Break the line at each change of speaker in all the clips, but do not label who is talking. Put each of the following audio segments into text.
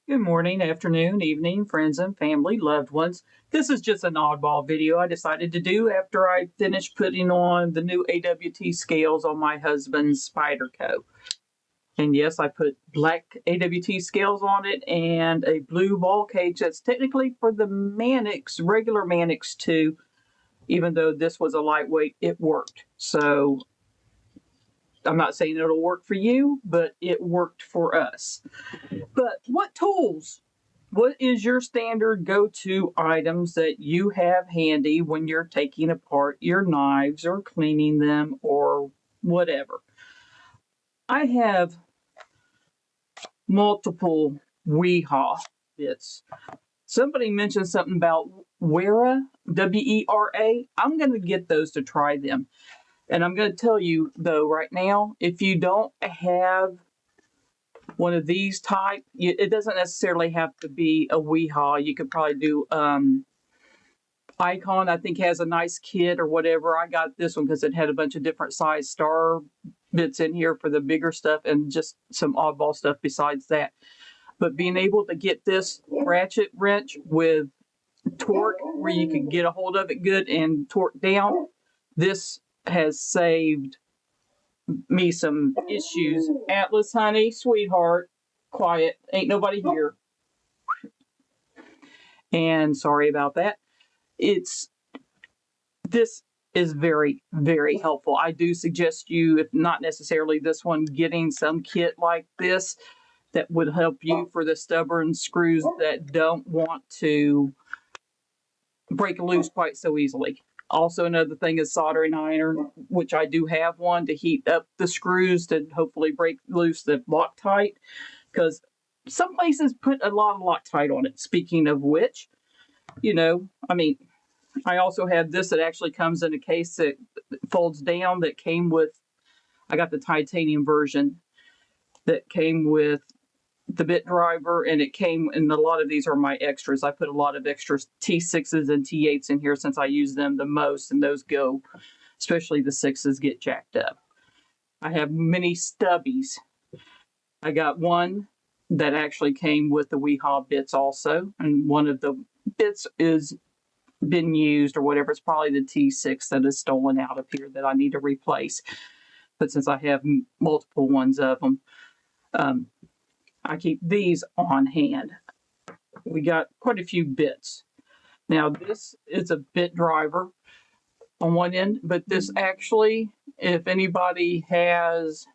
Good morning, afternoon, evening, friends and family, loved ones. This is just an oddball video I decided to do after I finished putting on the new AWT scales on my husband's Spyderco. And yes, I put black AWT scales on it and a blue ball cage that's technically for the Mannix, regular Mannix too. Even though this was a lightweight, it worked. So I'm not saying it'll work for you, but it worked for us. But what tools? What is your standard go-to items that you have handy when you're taking apart your knives or cleaning them or whatever? I have multiple Weehaw bits. Somebody mentioned something about Wera, W-E-R-A. I'm going to get those to try them. And I'm going to tell you, though, right now, if you don't have one of these type, it doesn't necessarily have to be a Weehaw. You could probably do Icon, I think, has a nice kit or whatever. I got this one because it had a bunch of different size star bits in here for the bigger stuff and just some oddball stuff besides that. But being able to get this ratchet wrench with torque where you can get a hold of it good and torque down, this has saved me some issues. Atlas, honey, sweetheart, quiet, ain't nobody here. And sorry about that. This is very, very helpful. I do suggest you, if not necessarily this one, getting some kit like this that would help you for the stubborn screws that don't want to break loose quite so easily. Also, another thing is soldering iron, which I do have one to heat up the screws to hopefully break loose the Loctite, because some places put a lot of Loctite on it. Speaking of which, I also have this that actually comes in a case that folds down that came with, I got the titanium version that came with the bit driver, and it came, and a lot of these are my extras. I put a lot of extra T6s and T8s in here since I use them the most, and those go, especially the 6s, get jacked up. I have many stubbies. I got one that actually came with the Weehaw bits also, and one of the bits is been used or whatever. It's probably the T6 that is stolen out of here that I need to replace. But since I have multiple ones of them, I keep these on hand. We got quite a few bits. Now this is a bit driver on one end, but this actually, if anybody has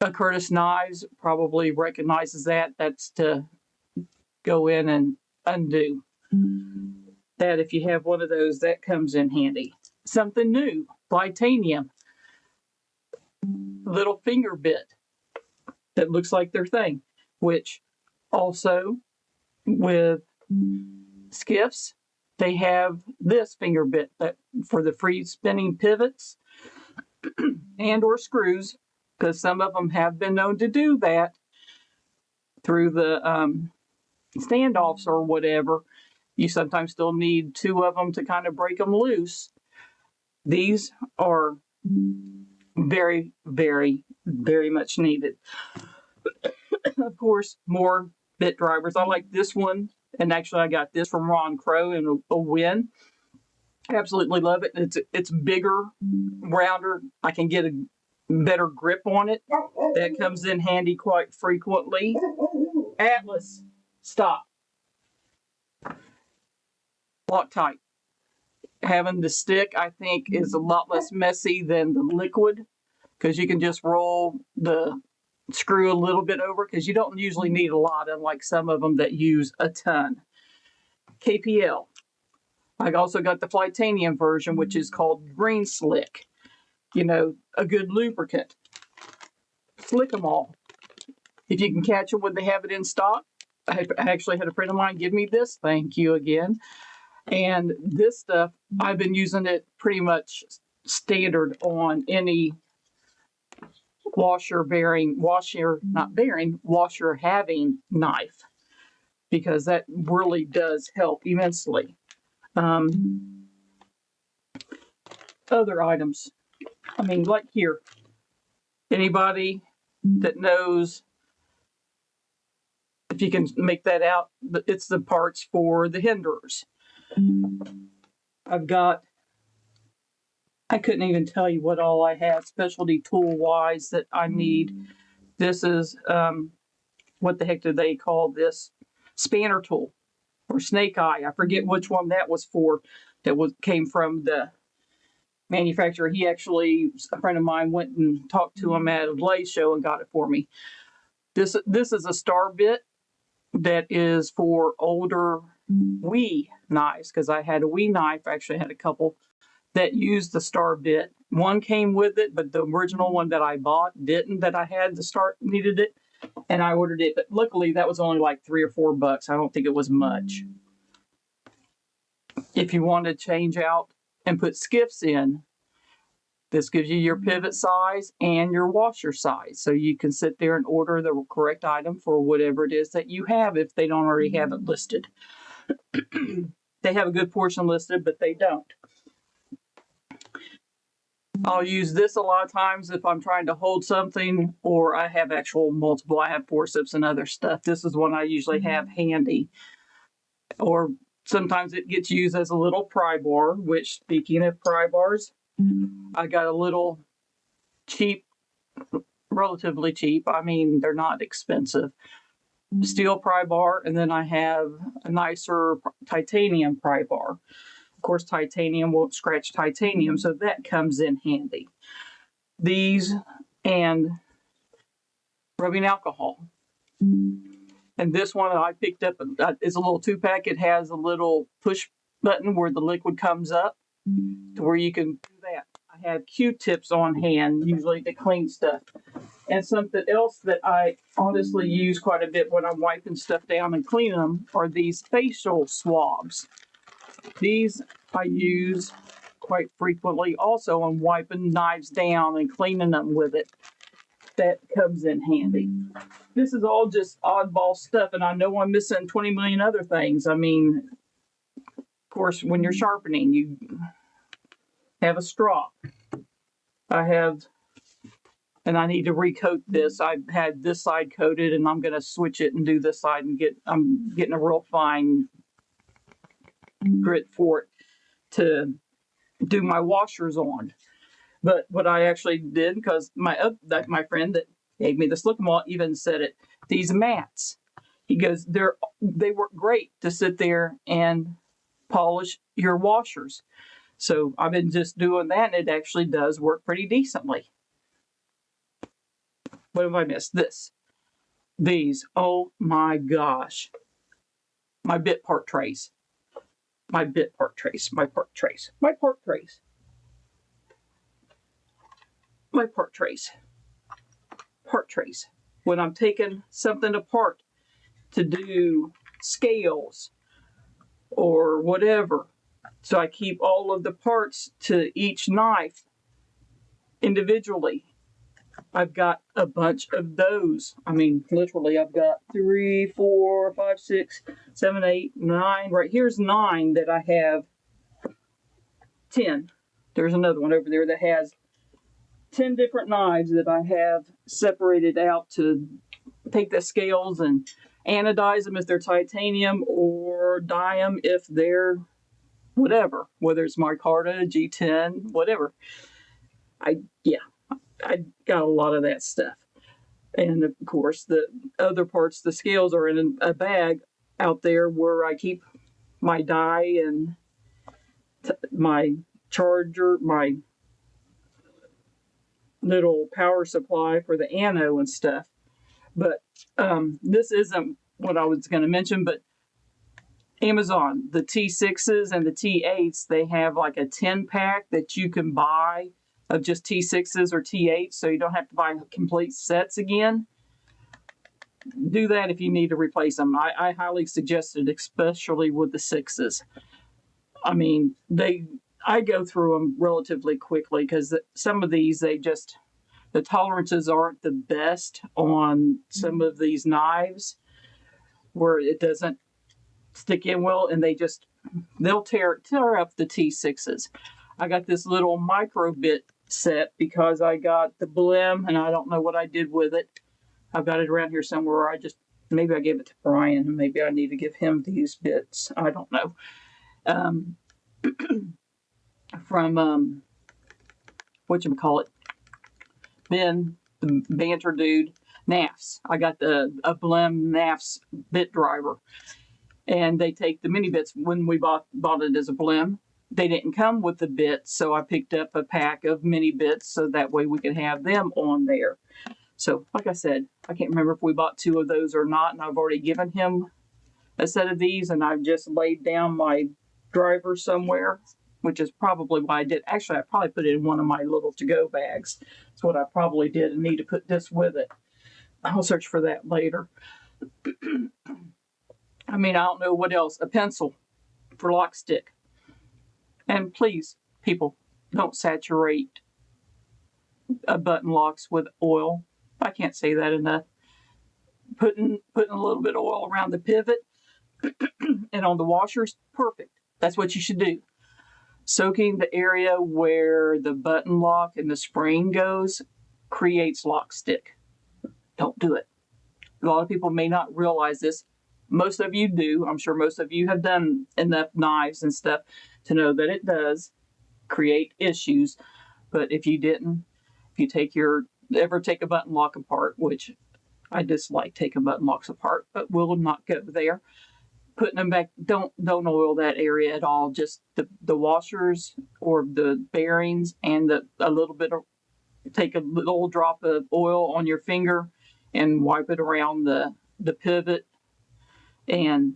a Curtis Knives, probably recognizes that. That's to go in and undo. That if you have one of those, that comes in handy. Something new, titanium, little finger bit that looks like their thing, which also with skiffs, they have this finger bit that for the free spinning pivots and or screws, because some of them have been known to do that through the standoffs or whatever. You sometimes still need two of them to kind of break them loose. These are very, very, very much needed. Of course, more bit drivers. I like this one, and actually I got this from Ron Crow in a win. Absolutely love it. It's bigger, rounder. I can get a better grip on it. That comes in handy quite frequently. Atlas, stop. Loctite. Having the stick, I think, is a lot less messy than the liquid, because you can just roll the screw a little bit over, because you don't usually need a lot, unlike some of them that use a ton. KPL. I also got the Flytanium version, which is called Green Slick. A good lubricant. Slick them all. If you can catch them when they have it in stock. I actually had a friend of mine give me this. Thank you again. And this stuff, I've been using it pretty much standard on any washer having knife, because that really does help immensely. Other items, like here, anybody that knows if you can make that out, it's the parts for the hinders. I couldn't even tell you what all I have specialty tool wise that I need. This is, what the heck do they call this? Spanner tool or snake eye. I forget which one that was for. Came from the manufacturer. A friend of mine went and talked to him at a lathe show and got it for me. This is a star bit that is for older Wii knives, because I had a Wii knife. I actually had a couple that used the star bit. One came with it, but the original one that I bought didn't, that I had the start needed it, and I ordered it. But luckily that was only like $3 or $4. I don't think it was much. If you want to change out and put skiffs in, this gives you your pivot size and your washer size. So you can sit there and order the correct item for whatever it is that you have if they don't already have it listed. They have a good portion listed, but they don't. I'll use this a lot of times if I'm trying to hold something, or I have actual multiple. I have forceps and other stuff. This is one I usually have handy. Or sometimes it gets used as a little pry bar, which, speaking of pry bars, I got a little cheap, relatively cheap. I mean, they're not expensive. Steel pry bar, and then I have a nicer titanium pry bar. Of course, titanium won't scratch titanium, so that comes in handy. These and rubbing alcohol. And this one I picked up is a little 2-pack. It has a little push button where the liquid comes up to where you can do that. I have Q-tips on hand, usually to clean stuff. And something else that I honestly use quite a bit when I'm wiping stuff down and cleaning them are these facial swabs. These I use quite frequently also on wiping knives down and cleaning them with it. That comes in handy. This is all just oddball stuff, and I know I'm missing 20 million other things. I mean, of course, when you're sharpening, you have a straw. And I need to recoat this. I've had this side coated, and I'm going to switch it and do this side, and I'm getting a real fine grit for it to do my washers on. But what I actually did, because my friend that gave me this looking wall even said it, these mats, he goes, they work great to sit there and polish your washers. So I've been just doing that, and it actually does work pretty decently. What have I missed? These, oh my gosh. My bit part trays. My part trays. When I'm taking something apart to do scales or whatever. So I keep all of the parts to each knife individually. I've got a bunch of those. I mean, literally, I've got 3, 4, 5, 6, 7, 8, 9. Right here's 9 that I have 10. There's another one over there that has 10 different knives that I have separated out to take the scales and anodize them if they're titanium, or dye them if they're whatever, whether it's micarta, G10, whatever. I got a lot of that stuff. And of course, the other parts, the scales, are in a bag out there where I keep my dye and my charger, my little power supply for the ano and stuff. But this isn't what I was going to mention, but Amazon, the T6s and the T8s, they have like a 10-pack that you can buy of just T6s or T8s, so you don't have to buy complete sets again. Do that if you need to replace them. I highly suggest it, especially with the 6s. I mean, I go through them relatively quickly because some of these, the tolerances aren't the best on some of these knives where it doesn't stick in well, and they'll tear up the T6s. I got this little micro bit set because I got the blim, and I don't know what I did with it. I've got it around here somewhere. I just maybe I gave it to Brian, and maybe I need to give him these bits. I don't know. From whatchamacallit, Ben, the banter dude, NAFs. I got a Blem NAFs bit driver, and they take the mini bits. When we bought it as a Blem, they didn't come with the bits, so I picked up a pack of mini bits so that way we could have them on there. So, like I said, I can't remember if we bought 2 of those or not, and I've already given him a set of these, and I've just laid down my driver somewhere, which is probably why I did. Actually, I probably put it in one of my little to-go bags. That's what I probably did, and need to put this with it. I'll search for that later. I mean, I don't know what else. A pencil for lock stick. And please, people, don't saturate button locks with oil. I can't say that enough. Putting a little bit of oil around the pivot and on the washers, perfect. That's what you should do. Soaking the area where the button lock and the spring goes creates lock stick. Don't do it. A lot of people may not realize this. Most of you do. I'm sure most of you have done enough knives and stuff to know that it does create issues. But if you didn't, if you ever take a button lock apart, which I dislike taking button locks apart, but we'll not go there. Putting them back, don't oil that area at all. Just the washers or the bearings, and a little bit of, take a little drop of oil on your finger and wipe it around the pivot and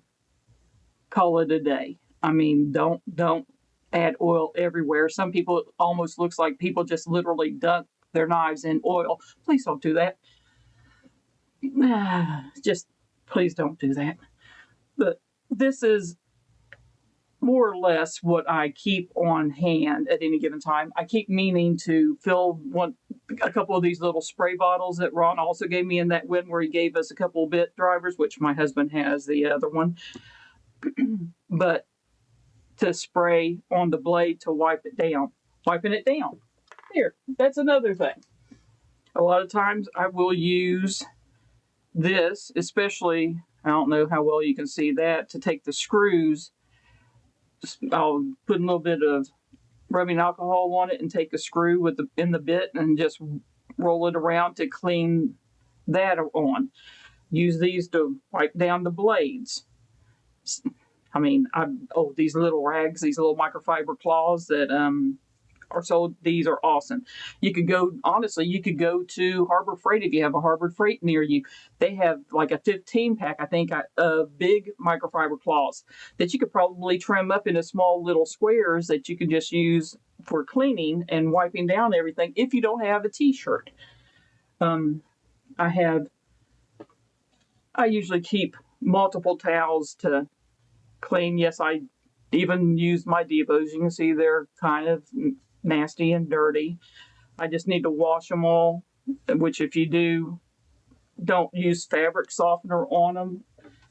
call it a day. I mean, don't add oil everywhere. Some people, it almost looks like people just literally dunk their knives in oil. Please don't do that. Just please don't do that. But this is more or less what I keep on hand at any given time. I keep meaning to fill a couple of these little spray bottles that Ron also gave me in that win where he gave us a couple of bit drivers, which my husband has the other one. But to spray on the blade to wipe it down. Wiping it down. Here, that's another thing. A lot of times I will use this, especially, I don't know how well you can see that, to take the screws. I'll put a little bit of rubbing alcohol on it and take a screw in the bit and just roll it around to clean that on. Use these to wipe down the blades. I mean, these little rags, these little microfiber cloths that are sold. These are awesome. You could go to Harbor Freight if you have a Harbor Freight near you. They have like a 15-pack, I think, of big microfiber cloths that you could probably trim up into small little squares that you can just use for cleaning and wiping down everything if you don't have a t-shirt. I usually keep multiple towels to clean. Yes, I even use my Devos. You can see they're kind of nasty and dirty. I just need to wash them all, which if you do, don't use fabric softener on them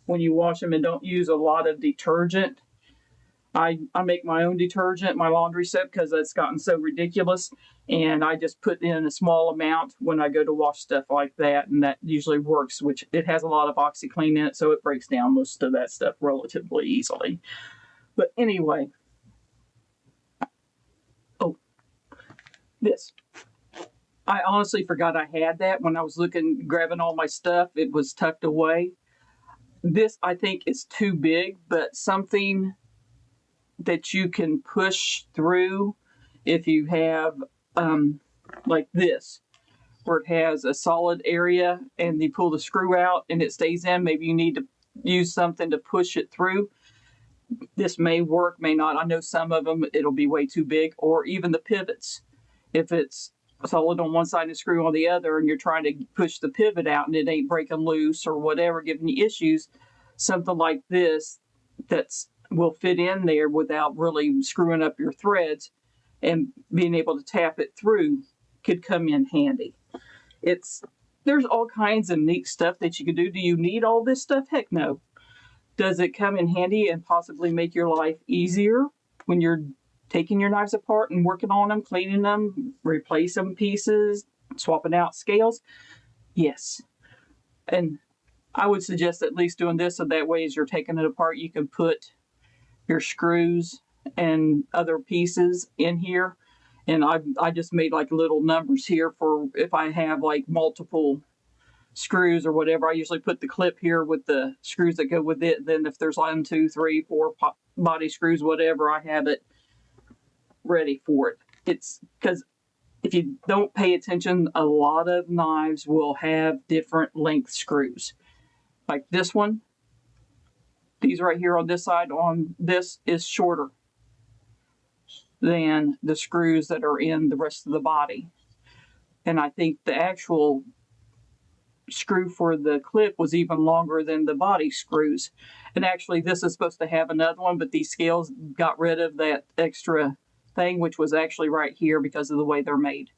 when you wash them, and don't use a lot of detergent. I make my own detergent, my laundry soap, because it's gotten so ridiculous, and I just put in a small amount when I go to wash stuff like that, and that usually works, which it has a lot of OxyClean in it, so it breaks down most of that stuff relatively easily. But anyway, this. I honestly forgot I had that when I was grabbing all my stuff. It was tucked away. This, I think, is too big, but something that you can push through if you have, like this, where it has a solid area and you pull the screw out and it stays in. Maybe you need to use something to push it through. This may work, may not. I know some of them, it'll be way too big, or even the pivots. If it's solid on one side and screw on the other and you're trying to push the pivot out and it ain't breaking loose or whatever, giving you issues, something like this will fit in there without really screwing up your threads, and being able to tap it through could come in handy. There's all kinds of neat stuff that you can do. Do you need all this stuff? Heck no. Does it come in handy and possibly make your life easier when you're taking your knives apart and working on them, cleaning them, replacing pieces, swapping out scales? Yes. And I would suggest at least doing this so that way as you're taking it apart, you can put your screws and other pieces in here. And I just made like little numbers here for if I have like multiple screws or whatever. I usually put the clip here with the screws that go with it. Then if there's 1, 2, 3, 4 body screws, whatever, I have it ready for it. It's because if you don't pay attention, a lot of knives will have different length screws. Like this one, these right here on this side on this is shorter than the screws that are in the rest of the body. And I think the actual screw for the clip was even longer than the body screws. And actually this is supposed to have another one, but these scales got rid of that extra thing, which was actually right here because of the way they're made.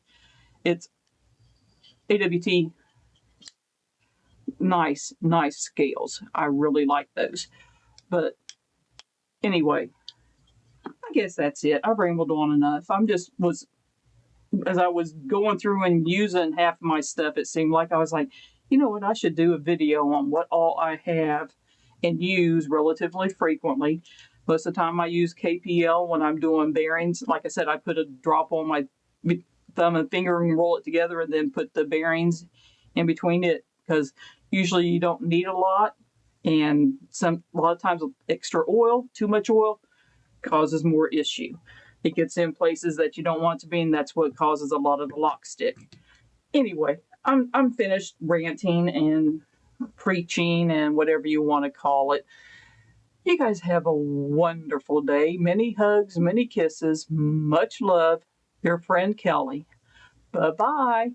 It's AWT, nice scales. I really like those. But anyway, I guess that's it. I rambled on enough. As I was going through and using half of my stuff, it seemed like I was like, you know what, I should do a video on what all I have and use relatively frequently. Most of the time I use KPL when I'm doing bearings. Like I said, I put a drop on my thumb and finger and roll it together and then put the bearings in between it because usually you don't need a lot. And a lot of times extra oil, too much oil, causes more issue. It gets in places that you don't want to be, and that's what causes a lot of the lock stick. Anyway, I'm finished ranting and preaching and whatever you want to call it. You guys have a wonderful day. Many hugs, many kisses, much love. Your friend Kelly. Bye-bye.